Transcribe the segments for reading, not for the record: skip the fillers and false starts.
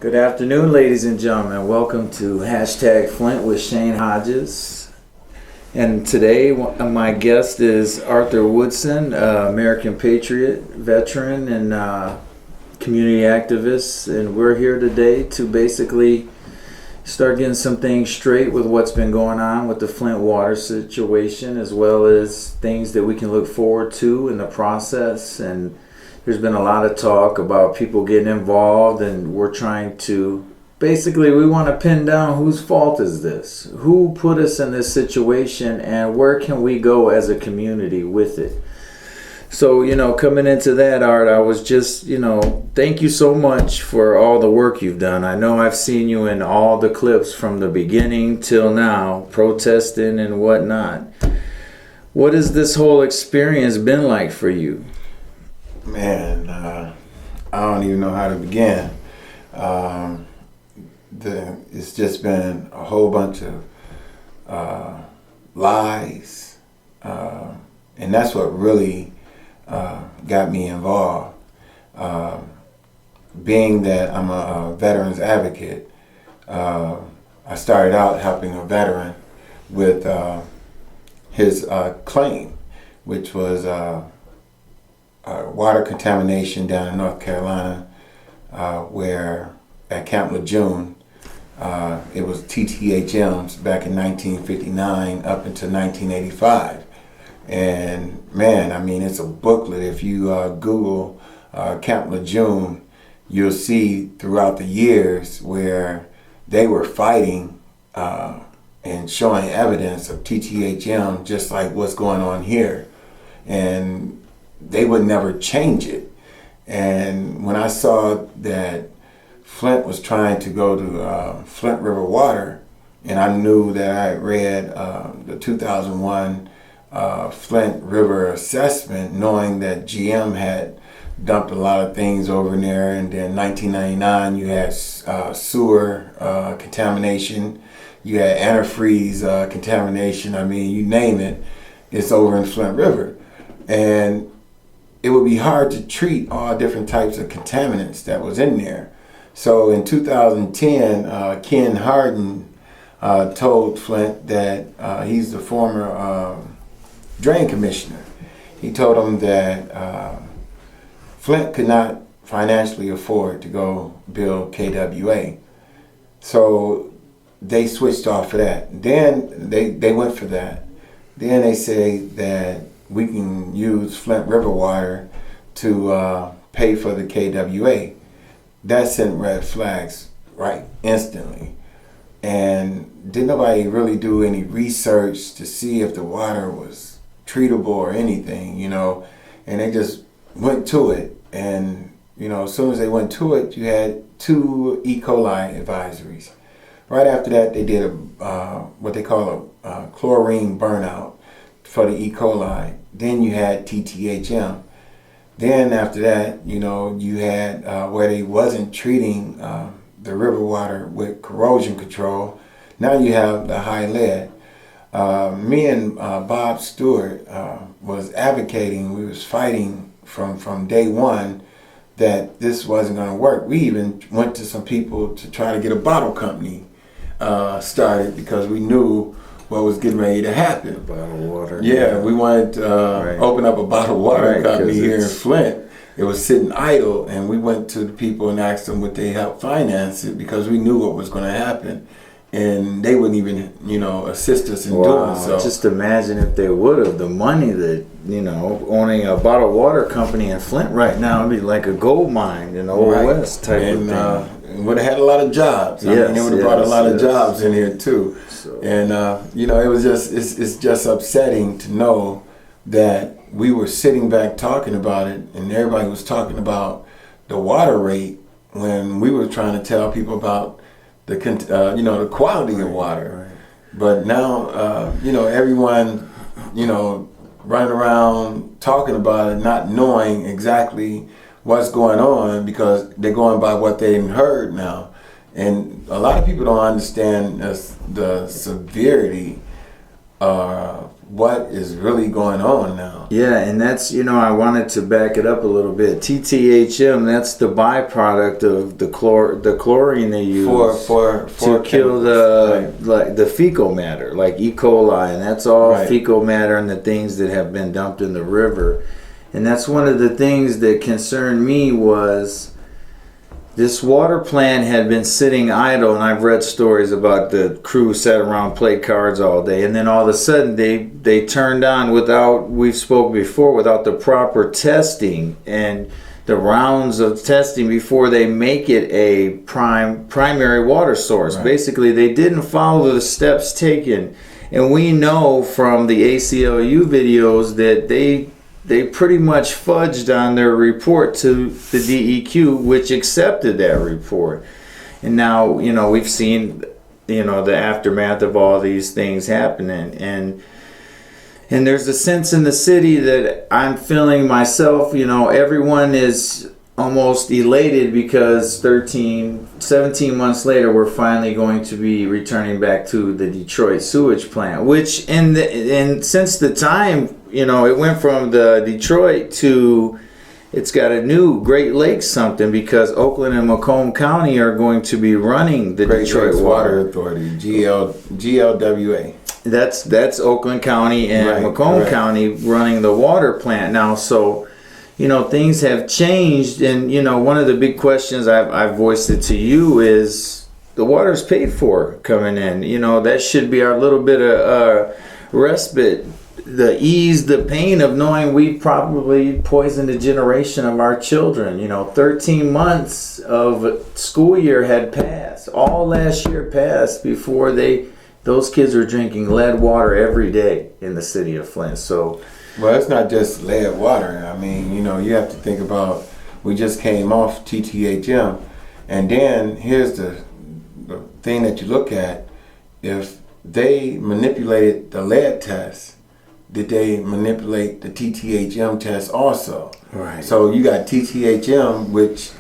Good afternoon, ladies and gentlemen. Welcome to Hashtag Flint with Shane Hodges. And today, my guest is Arthur Woodson, American Patriot, veteran, and community activist. And we're here today to basically start getting some things straight with what's been going on with the Flint water situation, as well as things that we can look forward to in the process. And there's been a lot of talk about people getting involved, and we're trying to basically, we want to pin down whose fault is this, who put us in this situation, and where can we go as a community with it. So, coming into that, Art, I was just, thank you so much for all the work you've done. I know I've seen you in all the clips from the beginning till now, protesting and whatnot. What has this whole experience been like for you? Man, I don't even know how to begin. It's just been a whole bunch of lies, and that's what really got me involved. Being that I'm a veterans advocate, I started out helping a veteran with his claim, which was water contamination down in North Carolina, where at Camp Lejeune, it was TTHMs back in 1959 up until 1985. And man, I mean, it's a booklet. If you Google Camp Lejeune, you'll see throughout the years where they were fighting and showing evidence of TTHM, just like what's going on here. And they would never change it. And when I saw that Flint was trying to go to Flint River Water, and I knew that I had read the 2001 Flint River assessment, knowing that GM had dumped a lot of things over there, and then 1999 you had sewer contamination, you had antifreeze contamination, I mean, you name it, it's over in Flint River. And it would be hard to treat all different types of contaminants that was in there. So in 2010, Ken Hardin told Flint that he's the former drain commissioner. He told him that Flint could not financially afford to go build KWA. So they switched off of that. Then they went for that. Then they say that we can use Flint River water to pay for the KWA. That sent red flags right instantly. And didn't nobody really do any research to see if the water was treatable or anything, and they just went to it. And, as soon as they went to it, you had 2 E. coli advisories. Right after that, they did what they call a chlorine burnout for the E. coli. Then you had TTHM. Then after that, you had where they wasn't treating the river water with corrosion control. Now you have the high lead. Me and Bob Stewart was advocating, we was fighting from day one that this wasn't going to work. We even went to some people to try to get a bottle company started because we knew what was getting ready to happen. Bottled water. Yeah, we wanted to open up a bottled water company here in Flint. It was sitting idle, and we went to the people and asked them would they help finance it because we knew what was going to happen. And they wouldn't even, assist us in doing so. Just imagine if they would have. The money that, owning a bottled water company in Flint right now would be like a gold mine in the Old West type of thing. Would have had a lot of jobs. I mean, it would have brought a lot of jobs in here too. So. And it was it's just upsetting to know that we were sitting back talking about it, and everybody was talking about the water rate when we were trying to tell people about the quality of water. Right. But now everyone running around talking about it, not knowing exactly what's going on because they're going by what they've heard now. And a lot of people don't understand the severity what is really going on now. Yeah, and that's, I wanted to back it up a little bit. TTHM, that's the byproduct of the chlorine they use For to kill the fecal matter, like E. coli, and that's all fecal matter and the things that have been dumped in the river. And that's one of the things that concerned me was this water plant had been sitting idle, and I've read stories about the crew sat around, played cards all day, and then all of a sudden they turned on without the proper testing and the rounds of testing before they make it a primary water source. Right. Basically, they didn't follow the steps taken, and we know from the ACLU videos that they pretty much fudged on their report to the DEQ, which accepted that report. And now, we've seen, the aftermath of all these things happening. And there's a sense in the city that I'm feeling myself, everyone is almost elated because 17 months later, we're finally going to be returning back to the Detroit sewage plant, which since the time, it went from the Detroit to, it's got a new Great Lakes something, because Oakland and Macomb County are going to be running the Great Detroit Lakes Water Authority, GLWA. That's Oakland County and Macomb County running the water plant now. So, things have changed, and one of the big questions I've voiced it to you is the water's paid for coming in. That should be our little bit of respite, the pain of knowing we probably poisoned a generation of our children. 13 months of school year had passed. All last year passed before those kids are drinking lead water every day in the city of Flint. So, well, it's not just lead water. I mean, you have to think about, we just came off TTHM, and then here's the thing that you look at. If they manipulated the lead test, did they manipulate the TTHM test also? Right. So you got TTHM, which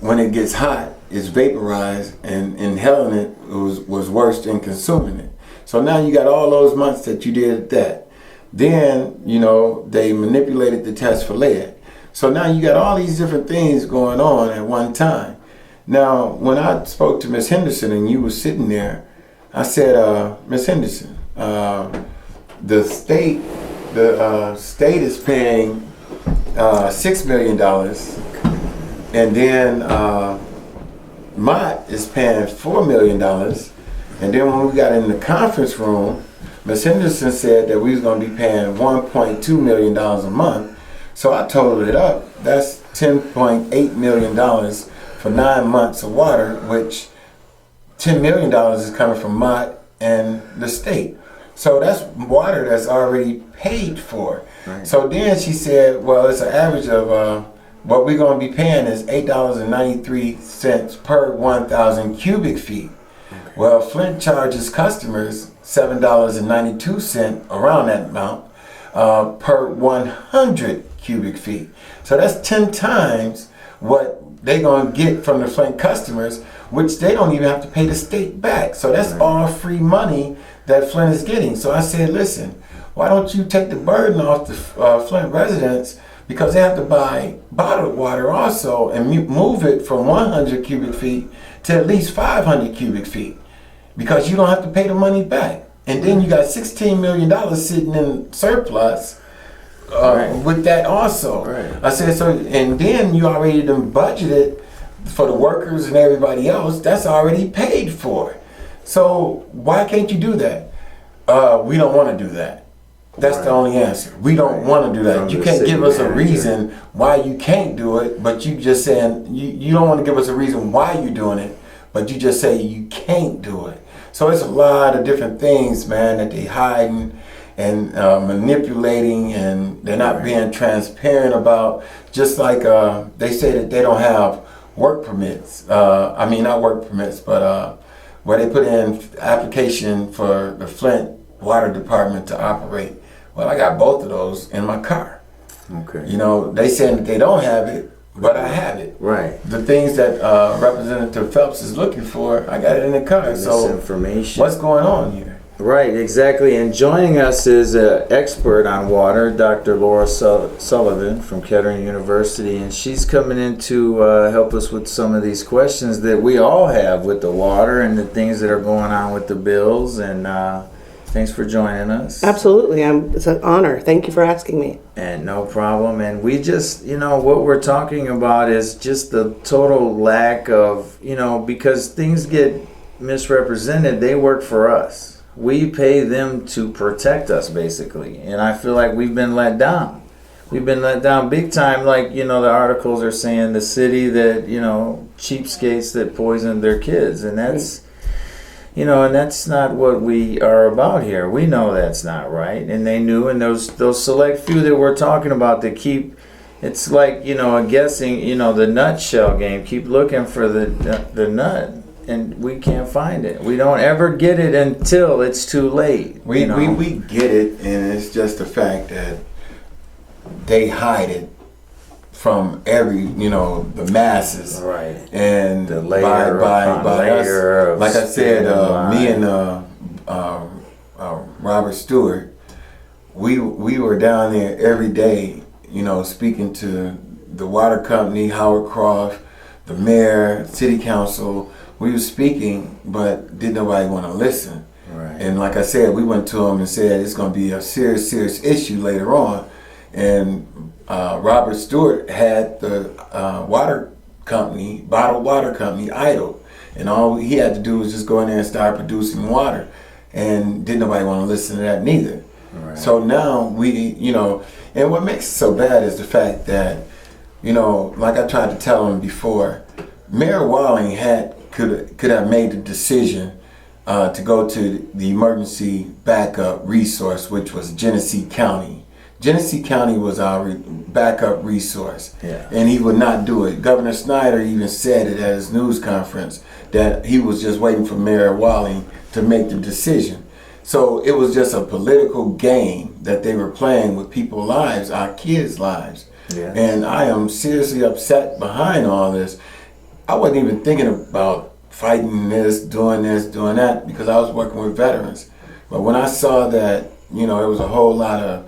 when it gets hot, is vaporized, and inhaling it was worse than consuming it. So now you got all those months that you did that. Then, they manipulated the test for lead. So now you got all these different things going on at one time. Now, when I spoke to Ms. Henderson and you were sitting there, I said, Ms. Henderson, the state is paying $6 million, and then Mott is paying $4 million. And then when we got in the conference room, Ms. Henderson said that we was going to be paying $1.2 million a month. So I totaled it up. That's $10.8 million for 9 months of water, which $10 million is coming from Mott and the state. So that's water that's already paid for. Right. So then she said, well, it's an average of what we're going to be paying is $8.93 per 1,000 cubic feet. Okay. Well, Flint charges customers $7.92, around that amount, per 100 cubic feet. So that's 10 times what they're going to get from the Flint customers, which they don't even have to pay the state back. So that's all free money that Flint is getting. So I said, listen, why don't you take the burden off the Flint residents, because they have to buy bottled water also, and move it from 100 cubic feet to at least 500 cubic feet, because you don't have to pay the money back. And then you got $16 million sitting in surplus with that also. Right. I said, so, and then you already done budgeted for the workers and everybody else. That's already paid for. So why can't you do that? We don't want to do that. That's the only answer. We don't want to do that. You can't give us a reason why you can't do it, but you just saying, you don't want to give us a reason why you're doing it, but you just say you can't do it. So it's a lot of different things, man, that they hiding and manipulating, and they're not being transparent about. Just like they say that they don't have work permits. I mean, not work permits, but where they put in application for the Flint Water Department to operate. Well, I got both of those in my car. Okay. They saying that they don't have it, but I have it. Right. The things that Representative Phelps is looking for, I got it in the car. So information. What's going on here? Right, exactly. And joining us is an expert on water, Dr. Laura Sullivan from Kettering University, and she's coming in to help us with some of these questions that we all have with the water and the things that are going on with the bills. And thanks for joining us. Absolutely. It's an honor. Thank you for asking me. And no problem. And we just, what we're talking about is just the total lack of, because things get misrepresented, they work for us. We pay them to protect us, basically. And I feel like we've been let down. We've been let down big time. Like, the articles are saying the city that, cheapskates that poisoned their kids. And that's, and that's not what we are about here. We know that's not right. And they knew, and those select few that we're talking about that keep, it's like, a guessing, the nutshell game. Keep looking for the nut. And we can't find it. We don't ever get it until it's too late. We get it, and it's just the fact that they hide it from the masses. Right. And the layer by layer us, like I said, me and Robert Stewart, we were down there every day, speaking to the water company, Howard Croft, the mayor, city council. We were speaking, but didn't nobody want to listen. Right. And like I said, we went to them and said it's going to be a serious issue later on. And Robert Stewart had the bottled water company, idle. And all he had to do was just go in there and start producing water. And didn't nobody want to listen to that neither. Right. So now and what makes it so bad is the fact that, like I tried to tell him before, Mayor Walling could have made the decision to go to the emergency backup resource, which was Genesee County. Genesee County was our backup resource, yeah. And he would not do it. Governor Snyder even said it at his news conference that he was just waiting for Mayor Walling to make the decision. So it was just a political game that they were playing with people's lives, our kids' lives. Yes. And I am seriously upset behind all this. I wasn't even thinking about fighting this, doing that, because I was working with veterans. But when I saw that, there was a whole lot of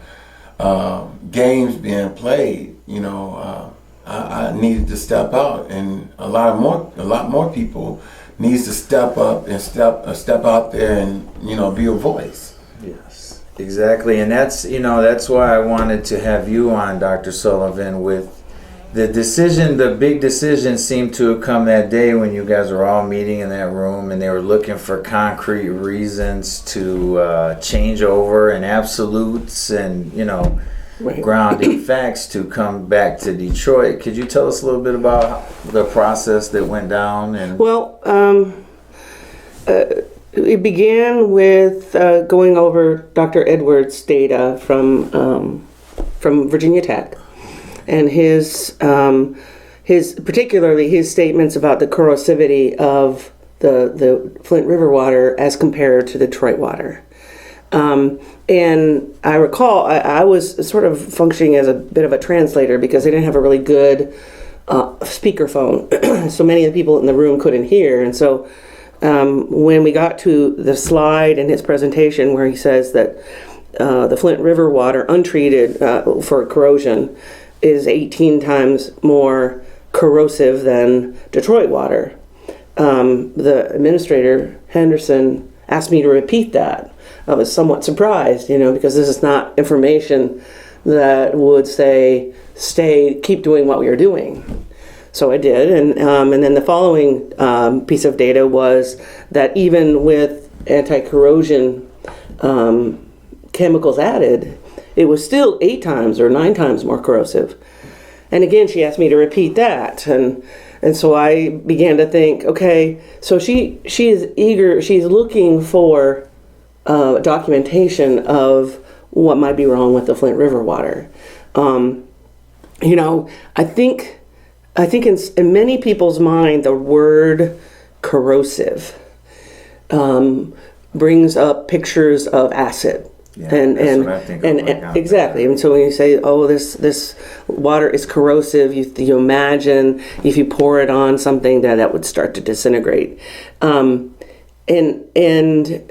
games being played, I needed to step out, and a lot more people needs to step up and step out there and be a voice. Yes, exactly. And that's why I wanted to have you on, Dr. Sullivan, with the big decision seemed to have come that day when you guys were all meeting in that room and they were looking for concrete reasons to change over and absolutes and, Right. grounding facts to come back to Detroit. Could you tell us a little bit about the process that went down? And Well, it began with going over Dr. Edwards' data from Virginia Tech, and his particularly his statements about the corrosivity of the Flint River water as compared to the Detroit water. And I recall I was sort of functioning as a bit of a translator because they didn't have a really good speakerphone, so many of the people in the room couldn't hear. And so when we got to the slide in his presentation where he says that the Flint River water untreated for corrosion is 18 times more corrosive than Detroit water, the administrator, Henderson, asked me to repeat that. I was somewhat surprised, because this is not information that would say, keep doing what we are doing. So I did, and then the following piece of data was that even with anti-corrosion chemicals added, it was still 8 times or 9 times more corrosive. And again, she asked me to repeat that, and so I began to think, okay, so she is eager, she's looking for documentation of what might be wrong with the Flint River water. I think in many people's mind, the word corrosive brings up pictures of acid. yeah, that's what I think of, like, Exactly. And so when you say, "Oh, this water is corrosive," you imagine if you pour it on something that would start to disintegrate. and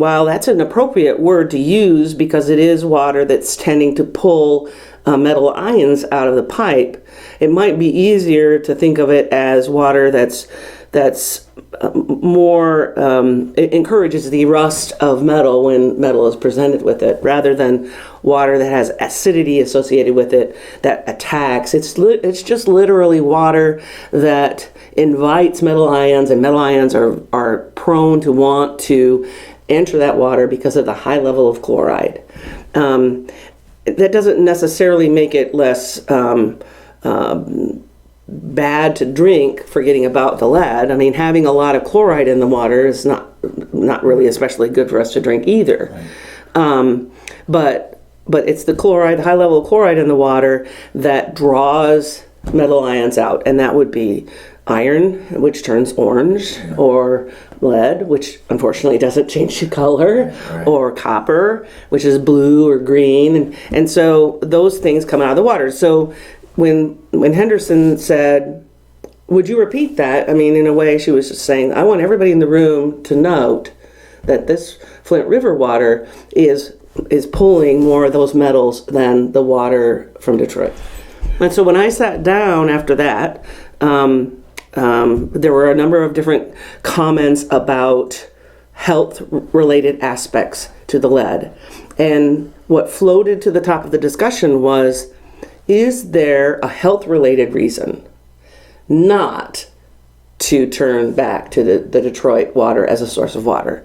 while that's an appropriate word to use because it is water that's tending to pull metal ions out of the pipe, it might be easier to think of it as water that's more it encourages the rust of metal when metal is presented with it, rather than water that has acidity associated with it that attacks. It's just literally water that invites metal ions, and metal ions are prone to want to enter that water because of the high level of chloride. That doesn't necessarily make it less bad to drink, forgetting about the lead. I mean, having a lot of chloride in the water is not really especially good for us to drink either. Right. But it's the chloride, the high level of chloride in the water that draws metal ions out, and that would be iron, which turns orange, or lead, which unfortunately doesn't change the color, right. Or copper, which is blue or green, and so those things come out of the water. So when Henderson said, "Would you repeat that?" I mean, in a way, she was just saying, "I want everybody in the room to note that this Flint River water is pulling more of those metals than the water from Detroit." And so when I sat down after that, there were a number of different comments about health-related aspects to the lead. And what floated to the top of the discussion was, is there a health-related reason not to turn back to the Detroit water as a source of water?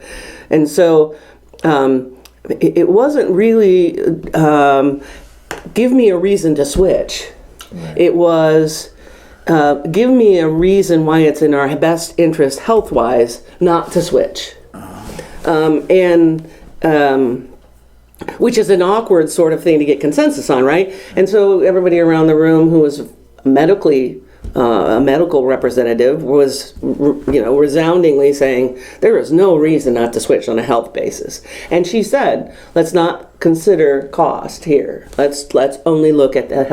And so it wasn't really give me a reason to switch. Right. It was give me a reason why it's in our best interest health-wise not to switch. Which is an awkward sort of thing to get consensus on, right? And so everybody around the room who was a medical representative was, resoundingly saying there is no reason not to switch on a health basis. And she said, let's not consider cost here. Let's only look at the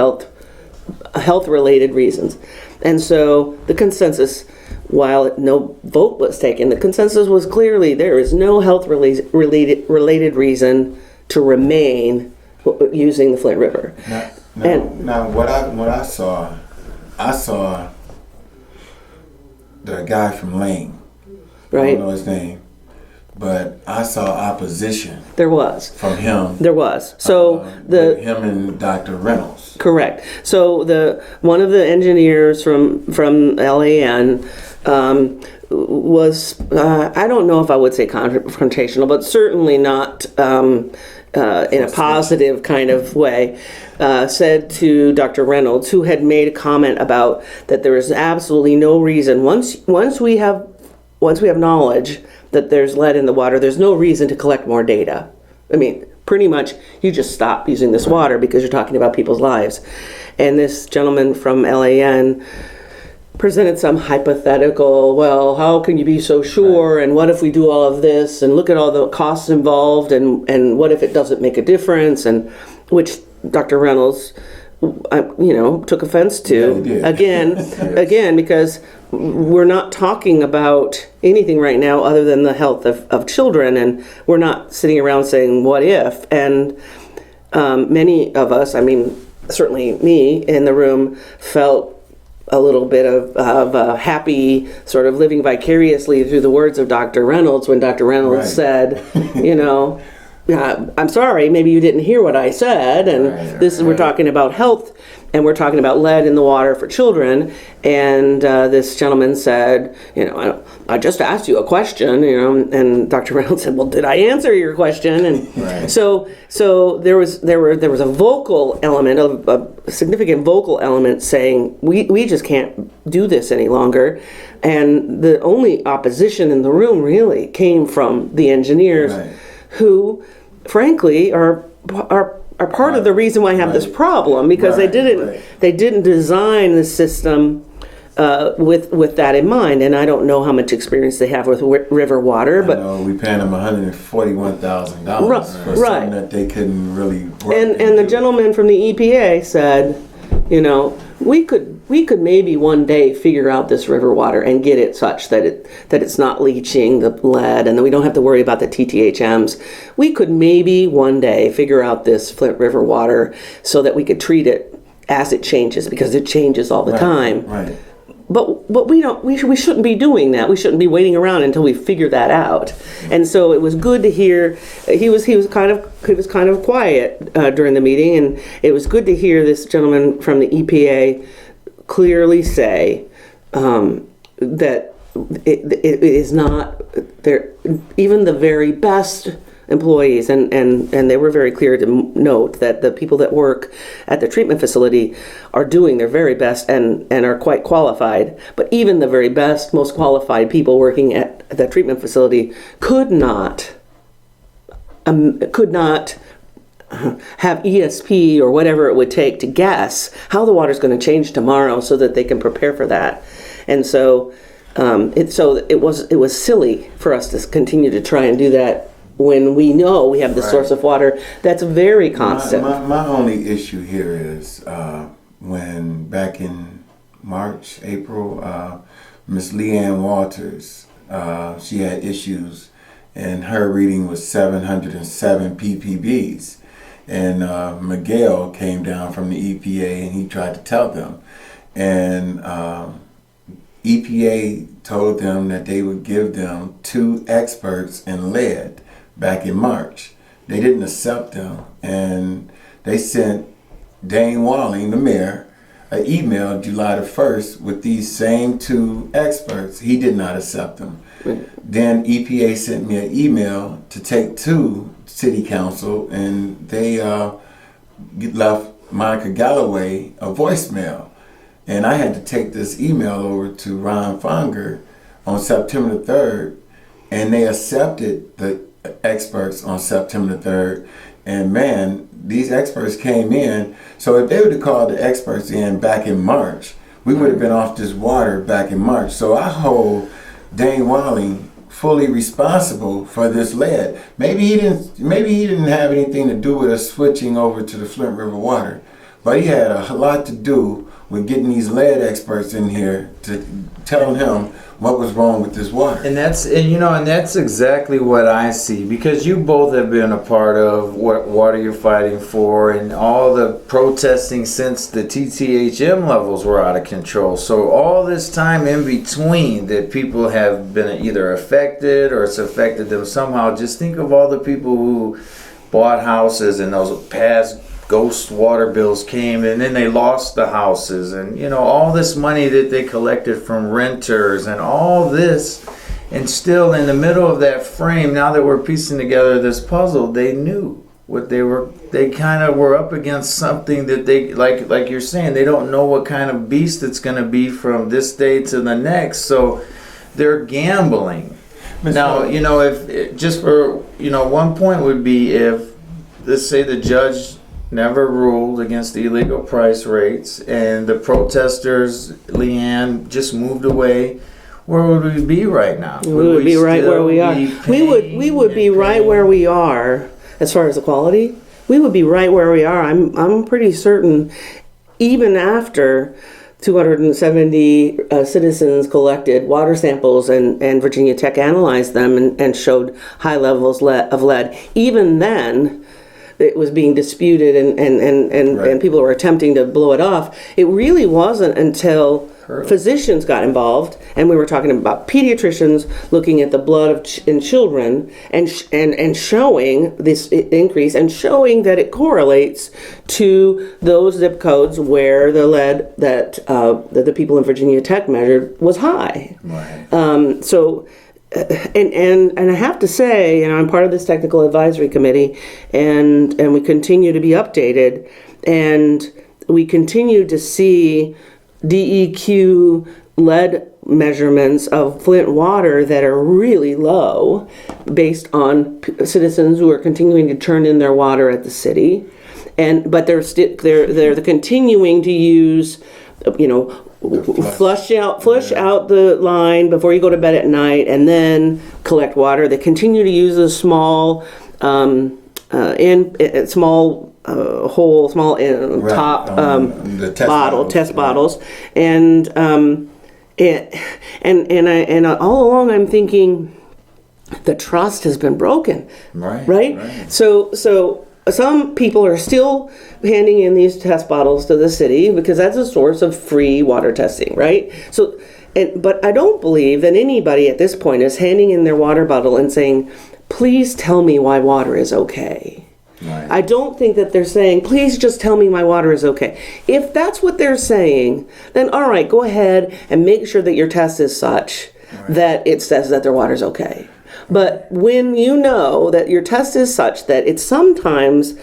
health-related reasons. And so the consensus, while no vote was taken, the consensus was clearly there is no health-related reason to remain using the Flint River. Now what I saw the guy from Lane. Right. I don't know his name, but I saw opposition. There was from him. There was. So him and Dr. Reynolds. Correct. So one of the engineers from LAN was I don't know if I would say confrontational, but certainly not in a positive kind of way, said to Dr. Reynolds, who had made a comment about that there is absolutely no reason, once we have knowledge that there's lead in the water, there's no reason to collect more data. I mean, pretty much you just stop using this water because you're talking about people's lives. And this gentleman from LAN presented some hypothetical, well, how can you be so sure, and what if we do all of this, and look at all the costs involved, and what if it doesn't make a difference, and which Dr. Reynolds took offense to. Yeah, again, because we're not talking about anything right now other than the health of children, and we're not sitting around saying what if. And many of us, I mean certainly me in the room, felt a little bit of happy sort of living vicariously through the words of Dr. Reynolds when Dr. Reynolds said, I'm sorry, maybe you didn't hear what I said, and we're talking about health, and we're talking about lead in the water for children, and this gentleman said, I just asked you a question, and Dr. Reynolds said, well, did I answer your question? And so there was a vocal element, a significant vocal element saying, we just can't do this any longer, and the only opposition in the room really came from the engineers, who, frankly, are part of the reason why I have this problem, because they didn't design the system with that in mind. And I don't know how much experience they have with river water, but we paying them $141,000 for something that they couldn't really work. And the gentleman from the EPA said, we could we could maybe one day figure out this river water and get it such that it's not leaching the lead, and then we don't have to worry about the TTHMs. We could maybe one day figure out this Flint River water so that we could treat it as it changes, because it changes all the time. Right. But we shouldn't be doing that. We shouldn't be waiting around until we figure that out. And so it was good to hear. He was kind of quiet during the meeting, and it was good to hear this gentleman from the EPA clearly say that it is not there. Even the very best employees, and they were very clear to note that the people that work at the treatment facility are doing their very best and are quite qualified. But even the very best, most qualified people working at the treatment facility could not have ESP or whatever it would take to guess how the water's going to change tomorrow so that they can prepare for that. And so it was silly for us to continue to try and do that when we know we have the source of water that's very constant. My only issue here is when back in March, April, Miss Leanne Walters, she had issues, and her reading was 707 ppbs. And Miguel came down from the EPA, and he tried to tell them. And EPA told them that they would give them 2 experts in lead back in March. They didn't accept them, and they sent Dane Walling, the mayor, an email July the 1st with these same 2 experts. He did not accept them. Then EPA sent me an email to take to City Council, and they left Monica Galloway a voicemail. And I had to take this email over to Ron Fonger on September the 3rd, and they accepted the experts on September the 3rd. And man, these experts came in. So if they would have called the experts in back in March, we would have been off this water back in March. So I hold Dane Walling fully responsible for this lead. Maybe he didn't have anything to do with us switching over to the Flint River water, but he had a lot to do with getting these lead experts in here to tell him what was wrong with this water. And that's exactly what I see, because you both have been a part of what water you're fighting for and all the protesting since the TTHM levels were out of control. So all this time in between that people have been either affected or it's affected them somehow. Just think of all the people who bought houses and those past ghost water bills came, and then they lost the houses, and all this money that they collected from renters and all this, and still in the middle of that frame, now that we're piecing together this puzzle, they knew what they kind of were up against, something that they like you're saying, they don't know what kind of beast it's going to be from this day to the next, so they're gambling. Now, if just for one point would be, if let's say the judge never ruled against the illegal price rates, and the protesters, Leanne, just moved away, where would we be right now? We would be right where we are. We would be right where we are as far as the quality. We would be right where we are. I'm pretty certain, even after 270 citizens collected water samples and Virginia Tech analyzed them and showed high levels of lead. Even then, it was being disputed and people were attempting to blow it off. It really wasn't until physicians got involved, and we were talking about pediatricians looking at the blood in children and showing this increase and showing that it correlates to those zip codes where the lead that the people in Virginia Tech measured was high. Right. And I have to say, I'm part of this technical advisory committee, and we continue to be updated, and we continue to see DEQ lead measurements of Flint water that are really low, based on citizens who are continuing to turn in their water at the city, but they're continuing to use, flush out the line before you go to bed at night, and then collect water. They continue to use a small whole small Right. top The test test bottles, bottles, and and all along I'm thinking the trust has been broken. Right? So some people are still handing in these test bottles to the city because that's a source of free water testing, right? So, but I don't believe that anybody at this point is handing in their water bottle and saying, please tell me why water is okay. Right. I don't think that they're saying, please just tell me my water is okay. If that's what they're saying, then all right, go ahead and make sure that your test is such that it says that their water's okay. But when you know that your test is such that it sometimes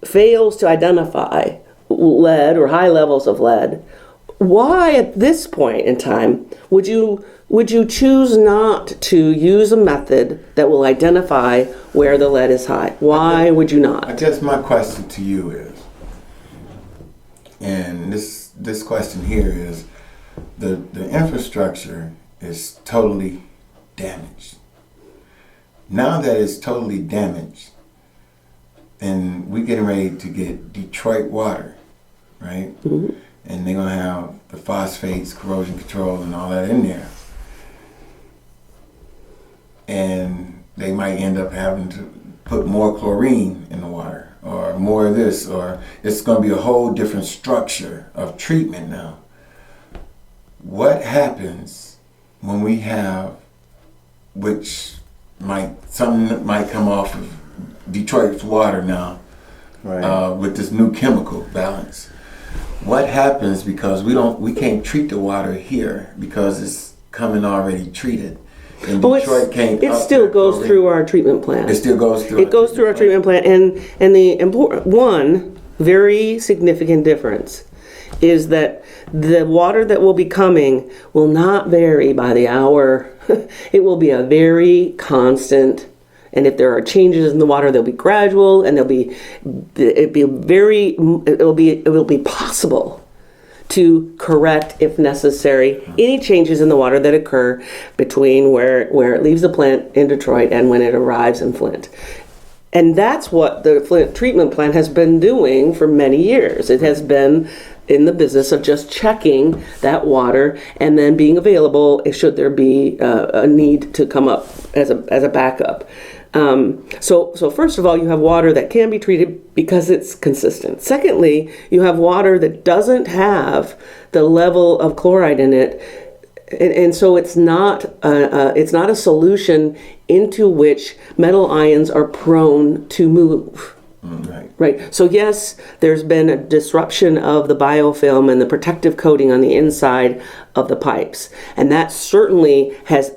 fails to identify lead or high levels of lead, why at this point in time would you choose not to use a method that will identify where the lead is high? Why would you I not? guess my question to you is, and this question here is, the infrastructure is totally damaged. Now that it's totally damaged, and we're getting ready to get Detroit water, right? Mm-hmm. And they're gonna have the phosphates, corrosion control, and all that in there. And they might end up having to put more chlorine in the water, or more of this, or it's gonna be a whole different structure of treatment now. What happens when we have, something that might come off of Detroit's water now, with this new chemical balance? What happens because we can't treat the water here because it's coming already treated, and Detroit can't. It still goes through our treatment plant. It still goes through. It goes through our treatment plant, and the important one very significant difference is that the water that will be coming will not vary by the hour. It will be a very constant, and if there are changes in the water, they'll be gradual, and it will be possible to correct, if necessary, any changes in the water that occur between where it leaves the plant in Detroit and when it arrives in Flint. And that's what the Flint treatment plant has been doing for many years. It has been in the business of just checking that water and then being available should there be a need to come up as a backup. So first of all, you have water that can be treated because it's consistent. Secondly, you have water that doesn't have the level of chloride in it, and so it's not a solution into which metal ions are prone to move. Right. So yes, there's been a disruption of the biofilm and the protective coating on the inside of the pipes, and that certainly has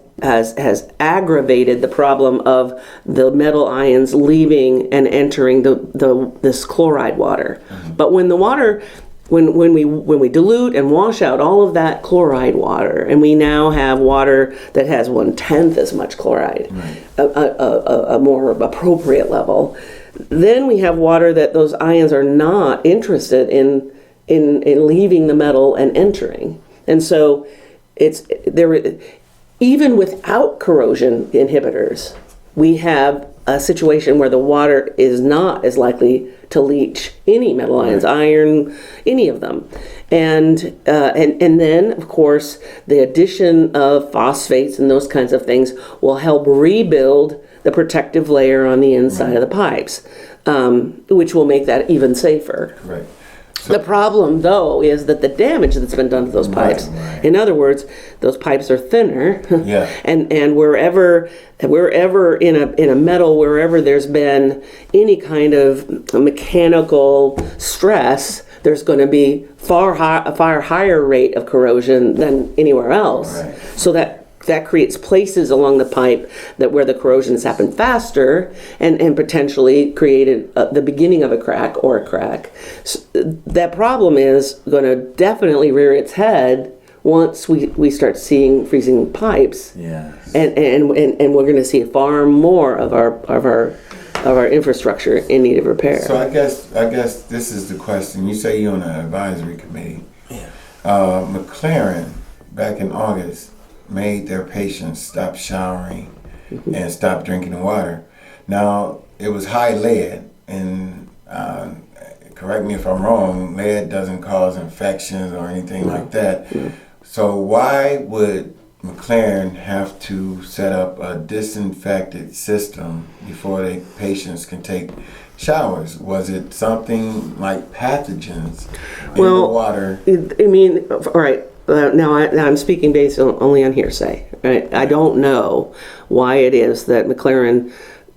aggravated the problem of the metal ions leaving and entering this chloride water. Mm-hmm. But when the water, when we dilute and wash out all of that chloride water, and we now have water that has 1/10 as much chloride, a more appropriate level, then we have water that those ions are not interested in leaving the metal and entering, and so it's there. Even without corrosion inhibitors, we have a situation where the water is not as likely to leach any metal ions, iron, any of them. And then, of course, the addition of phosphates and those kinds of things will help rebuild the protective layer on the inside of the pipes, which will make that even safer. Right. The problem, though, is that the damage that's been done to those pipes. In other words, those pipes are thinner. Yeah. And wherever in a metal, wherever there's been any kind of mechanical stress, there's going to be a far higher rate of corrosion than anywhere else. Right. So that creates places along the pipe where the corrosion has happened faster and potentially created the beginning of a crack or a crack. So that problem is going to definitely rear its head once we start seeing freezing pipes. Yes. And we're going to see far more of our infrastructure in need of repair. So I guess this is the question. You say you're on an advisory committee. Yeah. McLaren back in August made their patients stop showering and stop drinking the water. Now, it was high lead, and correct me if I'm wrong, lead doesn't cause infections or anything like that. So why would McLaren have to set up a disinfected system before the patients can take showers? Was it something like pathogens in the water? I mean, all right. Now I'm speaking based only on hearsay. Right? I don't know why it is that McLaren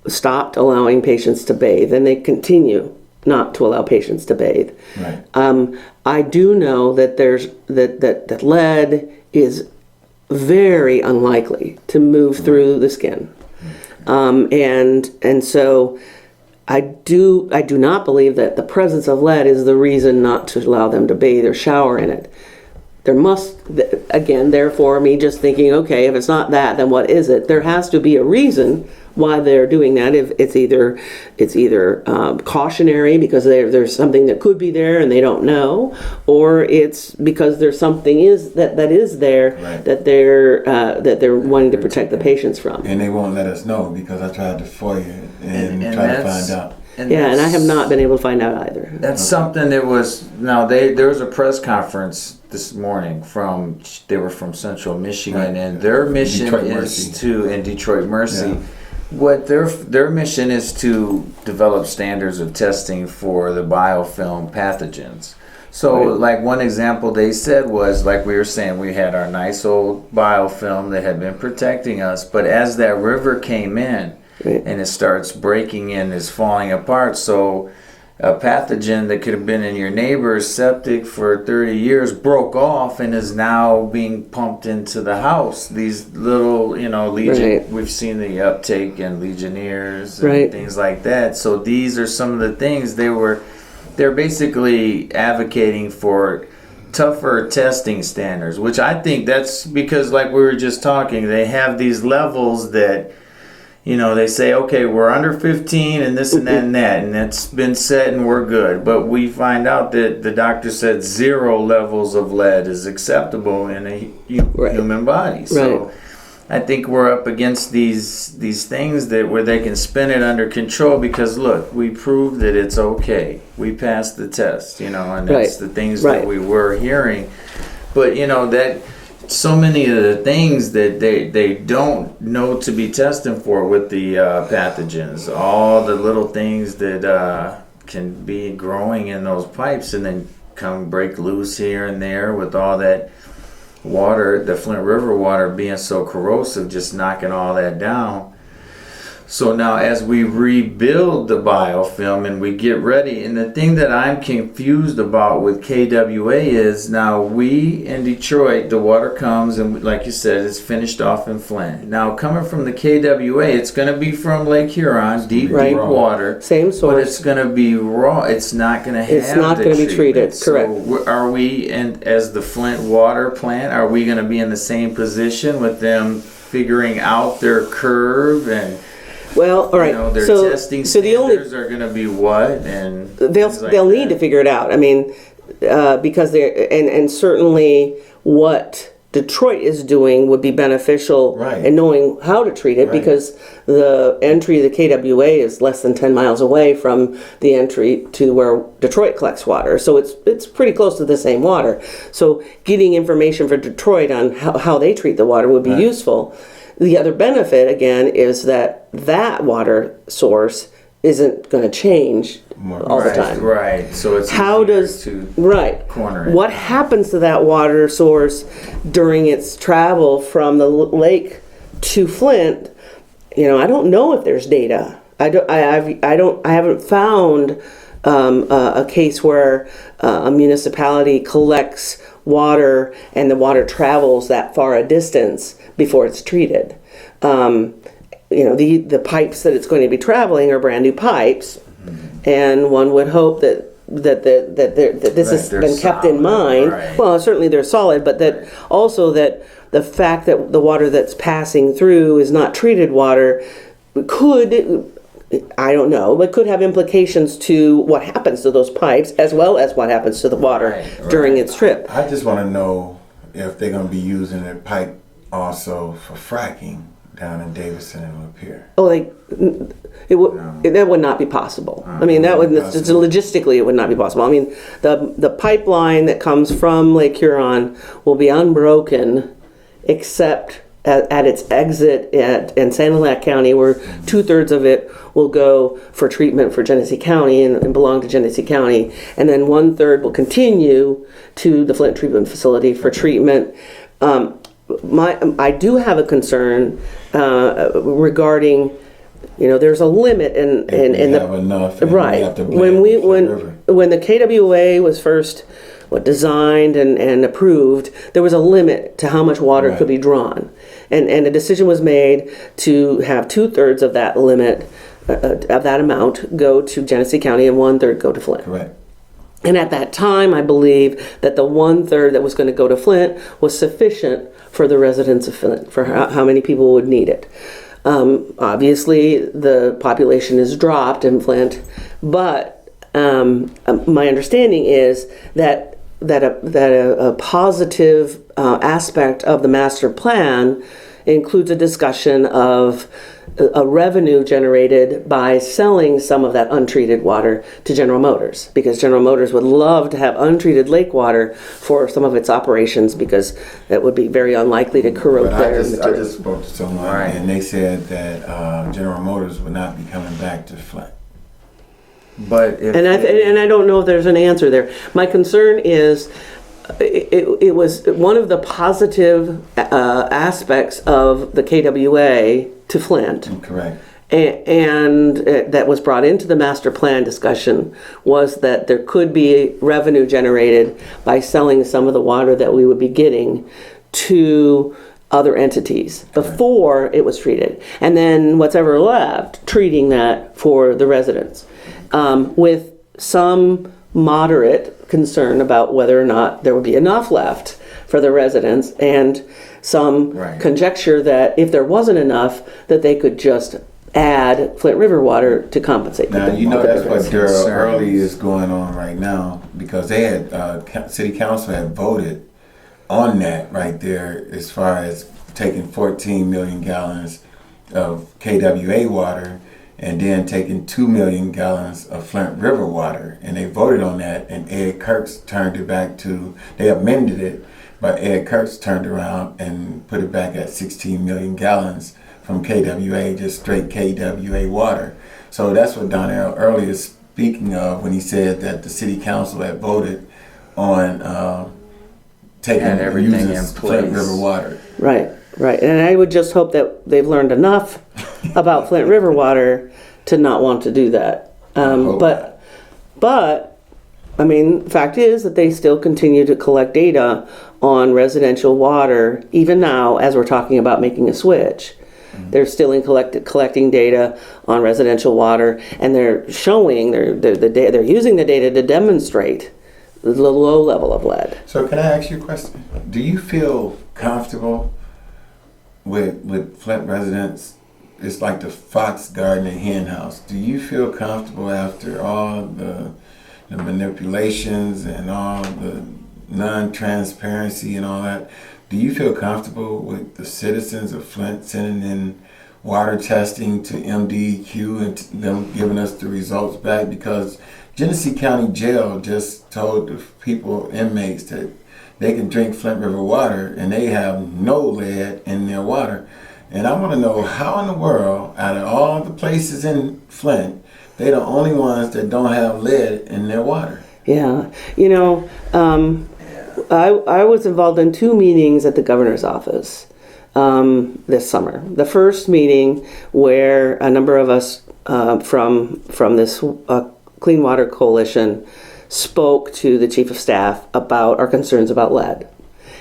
stopped allowing patients to bathe, and they continue not to allow patients to bathe. Right. I do know that that lead is very unlikely to move through the skin, and so I do not believe that the presence of lead is the reason not to allow them to bathe or shower in it. There must, again, therefore, me just thinking, okay, if it's not that, then what is it? There has to be a reason why they're doing that. If it's either cautionary because there's something that could be there and they don't know, or it's because there's something that is there Right. that they're wanting to protect the patients from. And they won't let us know because I tried to FOIA and try to find out. And I have not been able to find out either. That's something that was there was a press conference this morning they were from Central Michigan, Right. and their mission Detroit is Mercy. in Detroit Mercy. Yeah. What their mission is to develop standards of testing for the biofilm pathogens. So, Right. like one example they said was, like we were saying, we had our nice old biofilm that had been protecting us, but as that river came in, Right. and it starts breaking and is falling apart. So a pathogen that could have been in your neighbor's septic for 30 years broke off and is now being pumped into the house. These little, Right. we've seen the uptake in Legionnaires and Right. things like that. So these are some of the things they're basically advocating for tougher testing standards, which I think that's because, like we were just talking, they have these levels that they say, okay, we're under 15 and this and that and that, and that's been set and we're good. But we find out that the doctor said 0 levels of lead is acceptable in a human body. So Right. I think we're up against these things where they can spin it under control because, look, we proved that it's okay. We passed the test, and that's Right. the things Right. that we were hearing. But, that so many of the things that they don't know to be testing for with the pathogens, all the little things that can be growing in those pipes and then break loose here and there with all that water, the Flint River water being so corrosive, just knocking all that down. So now as we rebuild the biofilm and we get ready, and the thing that I'm confused about with KWA is now we in Detroit, the water comes and like you said, it's finished off in Flint. Now coming from the KWA, it's going to be from Lake Huron, deep water. Same source. But it's going to be raw. It's not going to have It's not going to be treated. Correct. So are we, as the Flint water plant, are we going to be in the same position with them figuring out their curve and Well, all right. their testing standards are going to be what, and they'll need to figure it out. I mean, because and certainly what Detroit is doing would be beneficial Right. in knowing how to treat it, Right. because the entry to the KWA is less than 10 miles away from the entry to where Detroit collects water. So it's pretty close to the same water. So getting information for Detroit on how they treat the water would be useful. The other benefit, again, is that water source isn't going to change all the time. Right. So it's How easier does to corner it. what happens to that water source during its travel from the lake to Flint? I don't know if there's data. I haven't found a case where a municipality collects water and the water travels that far a distance before it's treated. The pipes that it's going to be traveling are brand new pipes, and one would hope that this has they're been kept in solid, mind. right. Well, certainly they're solid, but that also that the fact that the water that's passing through is not treated water could, I don't know, but could have implications to what happens to those pipes as well as what happens to the water Right. during its trip. I just want to know if they're going to be using their pipe also for fracking, down in Davidson and Lapeer. Oh, that would not be possible. I mean, that would Possible. logistically it would not be possible. I mean, the pipeline that comes from Lake Huron will be unbroken, except at its exit in Sanilac County, where 2/3 of it will go for treatment for Genesee County and belong to Genesee County, and then 1/3 will continue to the Flint Treatment Facility for treatment. I do have a concern regarding, there's a limit in the have enough, and right we have to blend with Flint River. when the KWA was first designed and approved, there was a limit to how much water Right. could be drawn, and a decision was made to have 2/3 of that limit of that amount go to Genesee County and 1/3 go to Flint. Correct. And at that time, I believe that the 1/3 that was going to go to Flint was sufficient for the residents of Flint, for how many people would need it. Obviously, the population has dropped in Flint, but my understanding is that a positive aspect of the master plan includes a discussion of a revenue generated by selling some of that untreated water to General Motors, because General Motors would love to have untreated lake water for some of its operations, because that would be very unlikely to corrode But I their just materials. spoke to someone, Right. and they said that General Motors would not be coming back to Flint. But if And I don't know if there's an answer there. My concern is it was one of the positive aspects of the KWA to Flint, Correct. and that was brought into the master plan discussion, was that there could be revenue generated by selling some of the water that we would be getting to other entities before it was treated, and then what's ever left, treating that for the residents, with some moderate concern about whether or not there would be enough left for the residents, and some Right. conjecture that if there wasn't enough, that they could just add Flint River water to compensate Now people. you know that's what Darrell Concerns. Early is going on right now, because they had city council had voted on that right there, as far as taking 14 million gallons of KWA water and then taking 2 million gallons of Flint River water, and they voted on that, and Ed Kirks turned it back to, they amended it, but Ed Kirks turned around and put it back at 16 million gallons from KWA, just straight KWA water. So that's what Donnell Early is speaking of when he said that the city council had voted on taking And everything using in Flint place. River water. Right, right. And I would just hope that they've learned enough about Flint River water to not want to do that. Hope But, I mean, fact is that they still continue to collect data on residential water, even now as we're talking about making a switch. They're still collecting data on residential water, and they're showing they're using the data to demonstrate the low level of lead. So can I ask you a question? Do you feel comfortable with Flint residents? It's like the fox guarding the hen house. Do you feel comfortable after all the manipulations and all the non-transparency and all that? Do you feel comfortable with the citizens of Flint sending in water testing to MDEQ and them giving us the results back? Because Genesee County Jail just told the people, inmates, that they can drink Flint River water and they have no lead in their water. And I want to know how in the world, out of all the places in Flint, they're the only ones that don't have lead in their water. Yeah, I was involved in 2 meetings at the governor's office this summer. The first meeting, where a number of us from this Clean Water Coalition spoke to the chief of staff about our concerns about lead.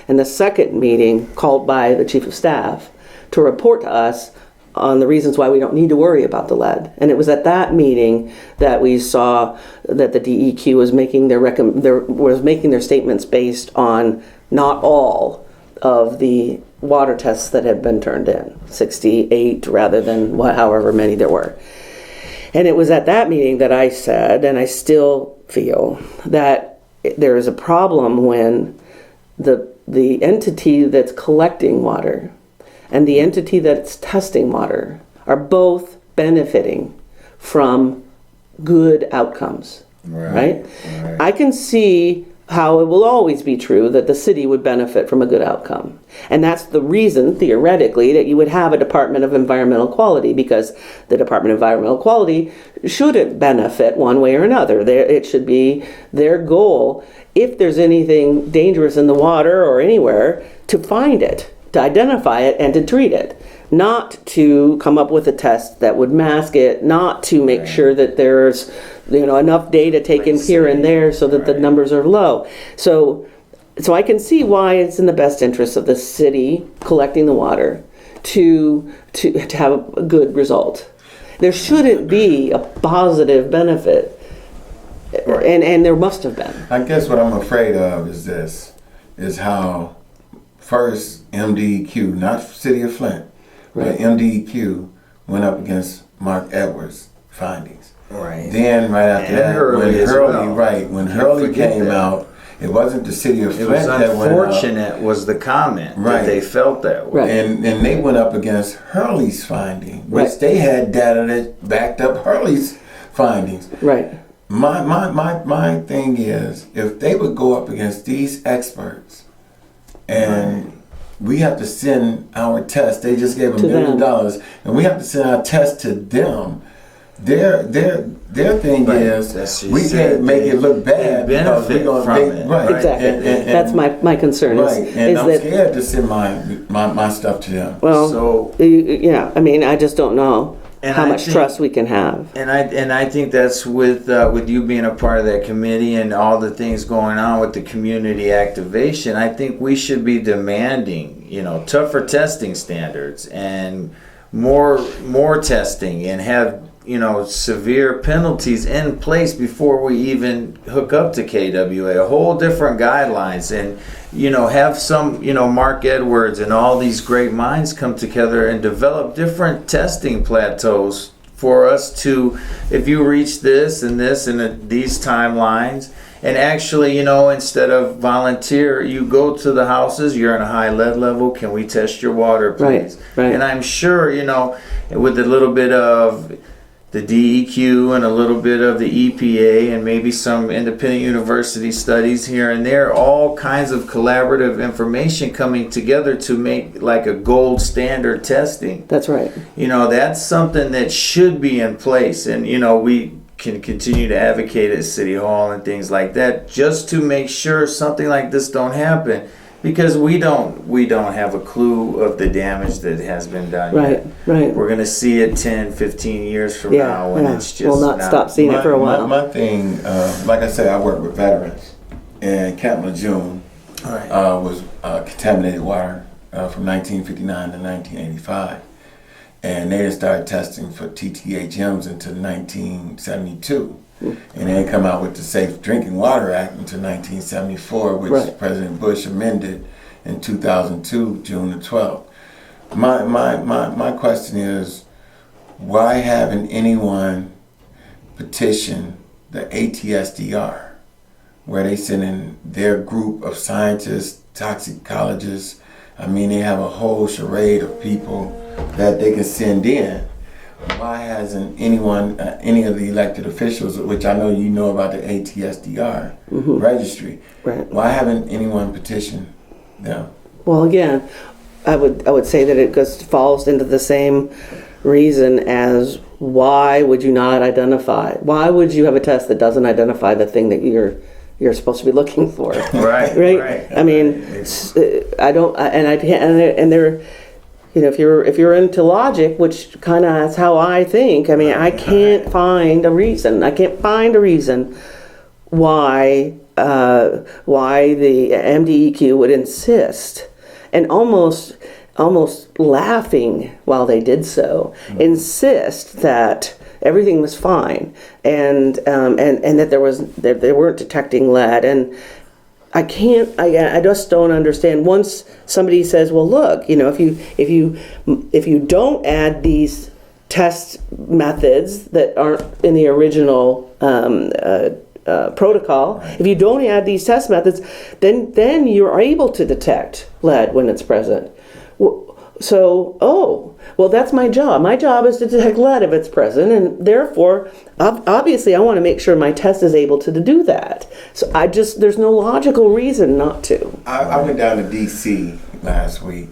And the second meeting, called by the chief of staff to report to us on the reasons why we don't need to worry about the lead. And it was at that meeting that we saw that the DEQ was making their statements based on not all of the water tests that had been turned in, 68 rather than however many there were. And it was at that meeting that I said, and I still feel, that there is a problem when the entity that's collecting water and the entity that's testing water are both benefiting from good outcomes, right? I can see how it will always be true that the city would benefit from a good outcome. And that's the reason, theoretically, that you would have a Department of Environmental Quality, because the Department of Environmental Quality shouldn't benefit one way or another. It should be their goal, if there's anything dangerous in the water or anywhere, to find it, to identify it, and to treat it. Not to come up with a test that would mask it, not to make sure that there's enough data taken here and there so that the numbers are low. So I can see why it's in the best interest of the city collecting the water to have a good result. There shouldn't be a positive benefit, and there must have been. I guess what I'm afraid of is how first MDEQ, not City of Flint, but MDEQ went up against Mark Edwards' findings. Right. Then right after And that, Hurley when Hurley came out, it wasn't the City of It Flint was that went out. unfortunate was the comment Right. that they felt that way. Right. And they went up against Hurley's finding, which Right. they had data that backed up Hurley's findings. Right. My thing is, if they would go up against these experts, and we have to send our test, they just gave $1 To million, them. and we have to send our test to them. Their thing Right. is, That's just we said can't make they- it look bad they because benefit we're from it. right. Exactly. And That's my concern. right. And Is I'm that, scared to send my stuff to them. well, So- yeah. I mean, I just don't know And how I much think- trust we can have. And I think that's with you being a part of that committee and all the things going on with the community activation. I think we should be demanding, tougher testing standards and more testing, and have severe penalties in place before we even hook up to KWA. A whole different guidelines, and have some Mark Edwards and all these great minds come together and develop different testing plateaus for us to, if you reach this and this and these timelines, and actually, instead of volunteer, you go to the houses, you're in a high lead level, can we test your water, please? Right. And I'm sure, with a little bit of the DEQ and a little bit of the EPA and maybe some independent university studies here and there, all kinds of collaborative information coming together to make like a gold standard testing. That's right. That's something that should be in place, and we can continue to advocate at City Hall and things like that, just to make sure something like this don't happen, because we don't have a clue of the damage that has been done Right. yet. Right. We're going to see it 10, 15 years from Yeah. now, when Yeah. it's just We'll not stop seeing it for a while. My thing, like I said, I work with veterans, and Camp Lejeune Right. was contaminated water from 1959 to 1985. And they didn't start testing for TTHMs until 1972. And they come out with the Safe Drinking Water Act until 1974, which Right. President Bush amended in 2002, June the 12th. My question is, why haven't anyone petitioned the ATSDR, where they send in their group of scientists, toxicologists? I mean, they have a whole charade of people that they can send in. Why hasn't anyone, any of the elected officials, which I know you know about the ATSDR registry, Right. why haven't anyone petitioned them? Well, again, I would say that it just falls into the same reason as, why would you not identify? Why would you have a test that doesn't identify the thing that you're supposed to be looking for? Right. Right. I mean, I don't, and they're, if you're into logic, which kind of is how I think. I mean, I can't find a reason. I can't find a reason why the MDEQ would insist, and almost laughing while they did so, insist that everything was fine, and that they weren't detecting lead. And I just don't understand. Once somebody says, well, look, if you don't add these test methods that aren't in the original protocol, if you don't add these test methods, then you're able to detect lead when it's present. well, that's my job. My job is to detect lead if it's present, and therefore, obviously, I want to make sure my test is able to do that. So there's no logical reason not to. I went down to D.C. last week,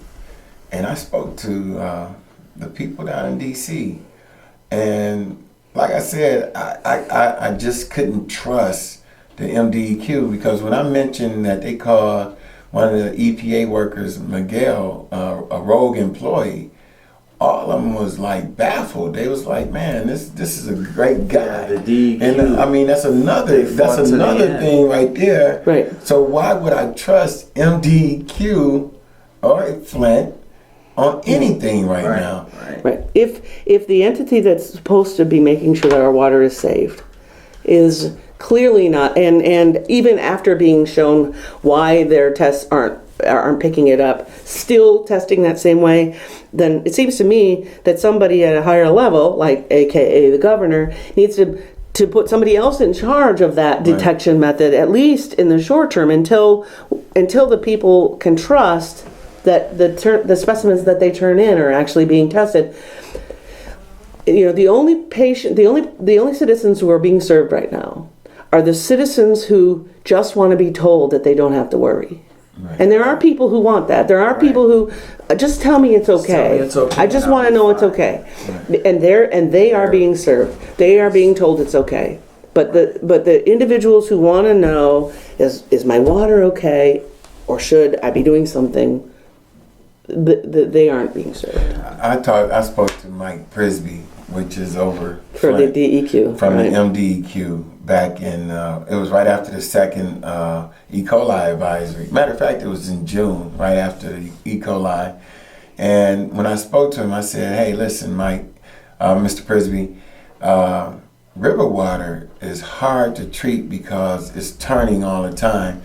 and I spoke to the people down in D.C. And like I said, I just couldn't trust the MDEQ, because when I mentioned that they called one of the EPA workers, Miguel, a rogue employee, all of them was like baffled. They was like, "Man, this is a great guy." Yeah, the DEQ. And I mean, that's another thing right there. Right. So why would I trust MDEQ or Flint on anything right now? Right. If the entity that's supposed to be making sure that our water is saved is clearly not, and even after being shown why their tests aren't picking it up, still testing that same way, then it seems to me that somebody at a higher level, like AKA the governor, needs to put somebody else in charge of that detection method, at least in the short term, until the people can trust that the specimens that they turn in are actually being tested. You know, the only citizens who are being served right now are the citizens who just want to be told that they don't have to worry. Right. And there are people who want that. There are people who just tell me it's okay. I just want to know it's okay. Right. And they are being served. They are being told it's okay. But the individuals who want to know is my water okay, or should I be doing something? They aren't being served. I spoke to Mike Prisby, which is over for the DEQ, from the MDEQ, back in it was right after the second E. coli advisory. Matter of fact, it was in June, right after the E. coli. And when I spoke to him, I said, "Hey, listen, Mike, Mr. Prisby, river water is hard to treat because it's turning all the time.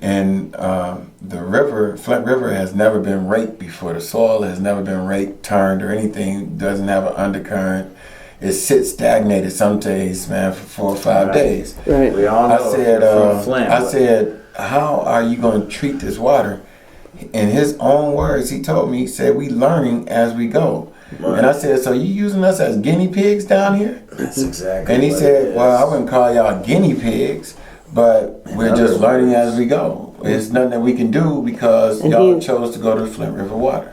And the river, Flint River, has never been raked before. The soil has never been raked, turned, or anything. Doesn't have an undercurrent. It sits stagnated some days, man, for 4 or 5 days." Right. We all know from Flint. I said, "How are you going to treat this water?" In his own words, he told me, he said, "We learning as we go." Right. And I said, "So you using us as guinea pigs down here?" That's exactly. And he said, "Well, I wouldn't call y'all guinea pigs, but we're just learning as we go. There's nothing that we can do because y'all chose to go to the Flint River water."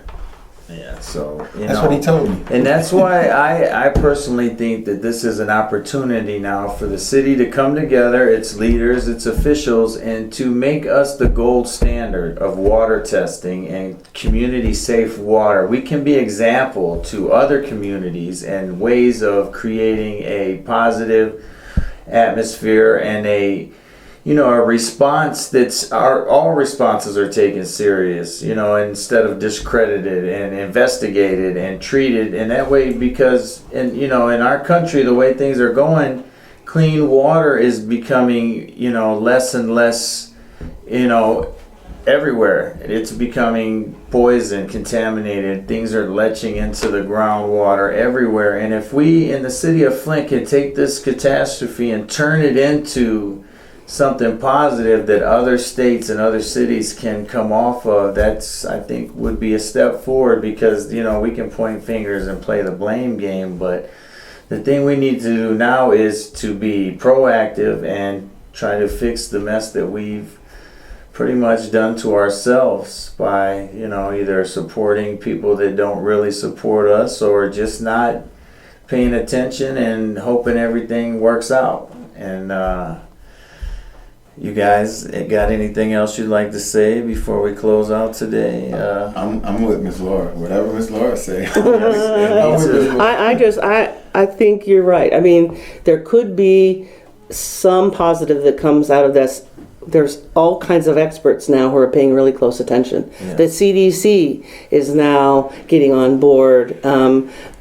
Yeah, so that's what he told me. And that's why I personally think that this is an opportunity now for the city to come together, its leaders, its officials, and to make us the gold standard of water testing and community safe water. We can be example to other communities and ways of creating a positive atmosphere and a response that's all responses are taken serious, instead of discredited and investigated and treated in that way, because in our country, the way things are going, clean water is becoming, less and less, everywhere. It's becoming poison, contaminated. Things are leaching into the groundwater everywhere. And if we in the city of Flint can take this catastrophe and turn it into something positive that other states and other cities can come off of, that's, I think, would be a step forward, because we can point fingers and play the blame game, but the thing we need to do now is to be proactive and try to fix the mess that we've pretty much done to ourselves by either supporting people that don't really support us, or just not paying attention and hoping everything works out. And you guys got anything else you'd like to say before we close out today? I'm with Miss Laura. Whatever Miss Laura say. I think you're right. I mean, there could be some positive that comes out of this. There's all kinds of experts now who are paying really close attention. Yeah. The CDC is now getting on board,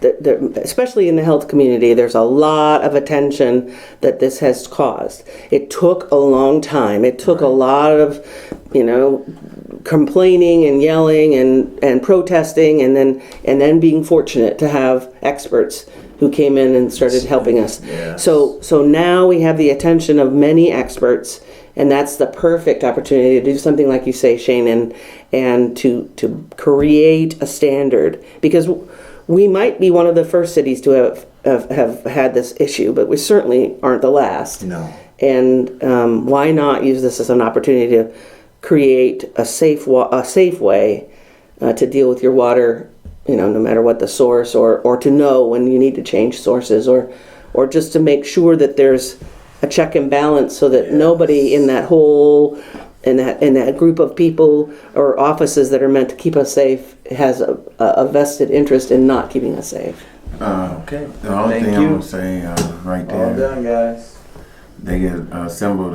especially in the health community. There's a lot of attention that this has caused. It took a long time. It took a lot of, complaining and yelling and protesting, and then being fortunate to have experts who came in and started helping us. Yes. So now we have the attention of many experts. And that's the perfect opportunity to do something like you say, Shane, and to create a standard, because we might be one of the first cities to have had this issue, but we certainly aren't the last. No. And why not use this as an opportunity to create a safe way to deal with your water, no matter what the source, or to know when you need to change sources, or just to make sure that there's a check and balance, so that nobody in that in that group of people or offices that are meant to keep us safe has a vested interest in not keeping us safe. Okay. The only Thank thing you. I'm gonna say right All there, done, guys. they get assembled